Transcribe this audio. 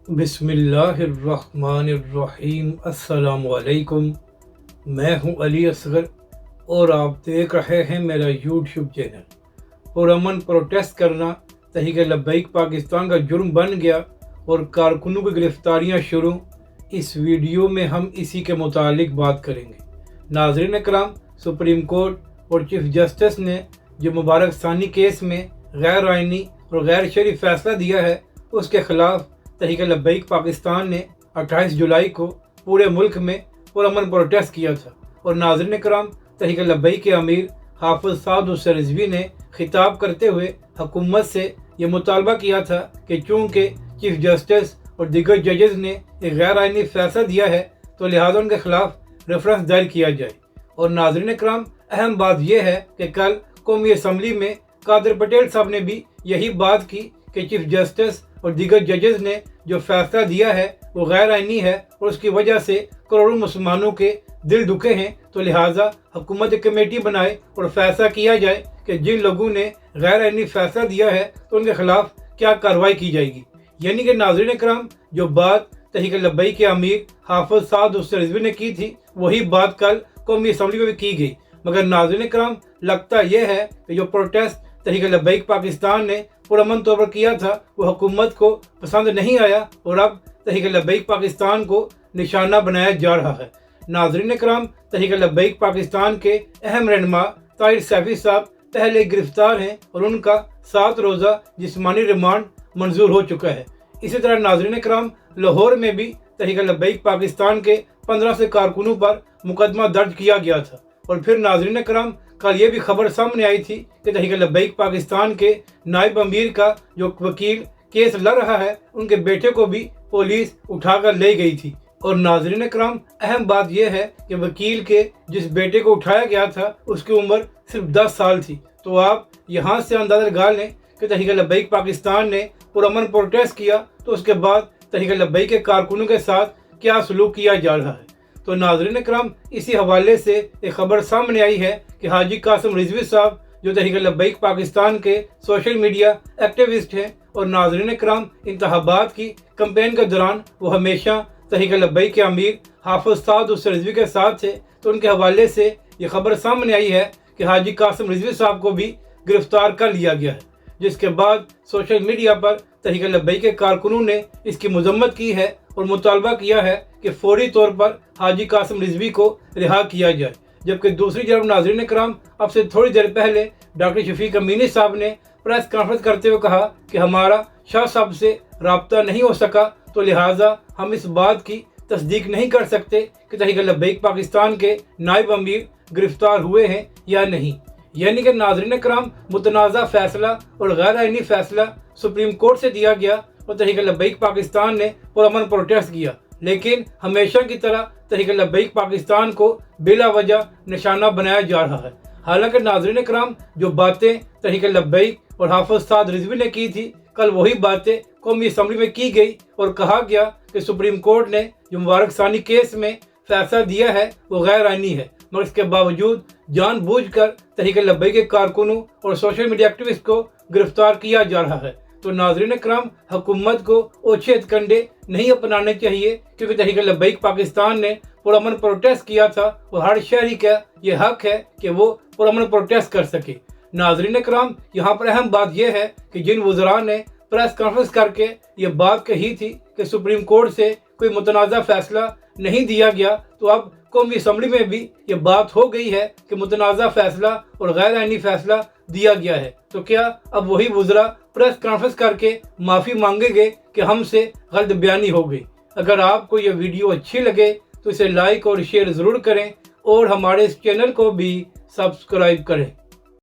बिस्मिल्लाहिर्रहमानिर्रहीम। अस्सलाम वालेकुम। मैं हूं अली असगर और आप देख रहे हैं मेरा यूट्यूब चैनल। पुरअमन प्रोटेस्ट करना तहरीक लब्बैक पाकिस्तान का जुर्म बन गया और कारकुनों की गिरफ्तारियां शुरू। इस वीडियो में हम इसी के मुतालिक बात करेंगे। नाज़रीन कराम, सुप्रीम कोर्ट और चीफ जस्टिस ने जो मुबारक सानी केस में गैर आइनी और गैर शरई फैसला दिया है, उसके खिलाफ तहरीक लब्बैक पाकिस्तान ने 28 जुलाई को पूरे मुल्क में पुरअमन प्रोटेस्ट किया था। और नाज़रीन कराम, तहरीक लब्बैक के अमीर हाफिज साद हुसैन रिजवी ने खिताब करते हुए हुकूमत से ये मुतालबा किया था कि चूँकि चीफ जस्टिस और दीगर जजेस ने एक गैर आइनी फैसला दिया है तो लिहाजा उनके खिलाफ रेफरेंस दायर किया जाए। और नाज़रीन कराम, अहम बात यह है कि कल कौमी असम्बली में कादिर पटेल साहब ने भी यही बात की कि चीफ जस्टिस और दीगर जजेस ने जो फैसला दिया है वो गैर आइनी है और उसकी वजह से करोड़ों मुसलमानों के दिल दुखे हैं। तो लिहाजा हुकूमत एक कमेटी बनाए और फैसला किया जाए कि जिन लोगों ने गैर आइनी फैसला दिया है तो उनके खिलाफ क्या कार्रवाई की जाएगी। यानी कि नाज़रीन कराम, जो बात तहरीक लब्बैक के अमीर हाफिज साद हुसैन रिजवी ने की थी वही बात कल कौमी असम्बली में भी की गई। मगर नाज़रीन कराम, लगता यह है कि जो प्रोटेस्ट तहरीक लब्बैक पाकिस्तान ने पुरअमन तौर पर किया था वो हुकूमत को पसंद नहीं आया और अब तहरीक लब्बैक पाकिस्तान को निशाना बनाया जा रहा है। नाज़रीन कराम, तहरीक लब्बैक पाकिस्तान के अहम रहनुमा ताहिर सैफी साहब पहले गिरफ्तार हैं और उनका 7 रोज़ा जिस्मानी रिमांड मंजूर हो चुका है। इसी तरह नाज़रीन कराम, लाहौर में भी तहरीक लब्बैक पाकिस्तान के 15 से कारकुनों पर मुकदमा दर्ज किया गया था। और फिर नाज़रीन कराम, कल ये भी खबर सामने आई थी कि तहरीक लब्बैक पाकिस्तान के नायब अमीर का जो वकील केस लड़ रहा है उनके बेटे को भी पुलिस उठाकर ले गई थी। और नाज़रीन कराम, अहम बात यह है कि वकील के जिस बेटे को उठाया गया था उसकी उम्र सिर्फ 10 साल थी। तो आप यहाँ से अंदाज़ा लगा लें कि तहरीक लब्बैक पाकिस्तान ने पुरअमन प्रोटेस्ट किया तो उसके बाद तहरीक लब्बैक के कारकुनों के साथ क्या सलूक किया जा रहा है। तो नाज़रीन कराम, इसी हवाले से एक खबर सामने आई है कि हाजी कासिम रिजवी साहब जो तहरीक लब्बैक पाकिस्तान के सोशल मीडिया एक्टिविस्ट हैं और नाज़रीन कराम, इंतखाबात की कैंपेन के दौरान वो हमेशा तहरीक लब्बैक के अमीर हाफिज साद हुसैन रिजवी के साथ थे। तो उनके हवाले से ये खबर सामने आई है कि हाजी कासिम रिजवी साहब को भी गिरफ्तार कर लिया गया है, जिसके बाद सोशल मीडिया पर तहरीक लब्बैक के कारकुनों ने इसकी मजम्मत की है और मुतालबा किया है कि फौरी तौर पर हाजी कासिम रिजवी को रिहा किया जाए। जबकि दूसरी तरफ नाज़रीन कराम, अब से थोड़ी देर पहले डॉक्टर शफीक अमीनी साहब ने प्रेस कॉन्फ्रेंस करते हुए कहा कि हमारा शाह साहब से रब्ता नहीं हो सका तो लिहाजा हम इस बात की तस्दीक नहीं कर सकते कि तहरीक लब्बैक पाकिस्तान के नायब अमीर गिरफ्तार हुए हैं या नहीं। यानी कि नाज़रीन कराम, मुतनाज़ा फैसला और गैर आइनी फैसला सुप्रीम कोर्ट से दिया गया और तहरीक लब्बैक पाकिस्तान ने पुरअमन प्रोटेस्ट किया, लेकिन हमेशा की तरह तहरीक लब्बैक पाकिस्तान को बिला वजह निशाना बनाया जा रहा है। हालांकि नाज़रीन कराम, जो बातें तहरीक लब्बैक और हाफिज साद रिजवी ने की थी कल वही बातें कौमी असम्बली में की गई और कहा गया कि सुप्रीम कोर्ट ने जो मुबारक सानी केस में फैसला दिया है वो गैर आइनी है, मगर इसके बावजूद जानबूझकर तहरीक लब्बैक के कारकुनों और सोशल मीडिया एक्टिविस्ट को गिरफ्तार किया जा रहा है। तो नाज़रीन कराम, हुकूमत को ओछे हथकंडे नहीं अपनाने चाहिए क्योंकि तहरीक लब्बैक पाकिस्तान ने पुरअमन प्रोटेस्ट किया था और हर शहरी का ये हक है कि वो पुरअमन प्रोटेस्ट कर सके। नाज़रीन कराम, यहाँ पर अहम बात यह है कि जिन वज़रा ने प्रेस कॉन्फ्रेंस करके ये बात कही थी कि सुप्रीम कोर्ट से कोई मुतनाज़ा फैसला नहीं दिया गया, तो अब कौमी असम्बली में भी ये बात हो गई है कि मुतनाज़ा फैसला और गैर आइनी फैसला दिया गया है। तो क्या अब वही वज़रा प्रेस कॉन्फ्रेंस करके माफ़ी मांगेंगे कि हमसे गलत बयानी हो गई। अगर आपको ये वीडियो अच्छी लगे तो इसे लाइक और शेयर ज़रूर करें और हमारे इस चैनल को भी सब्सक्राइब करें।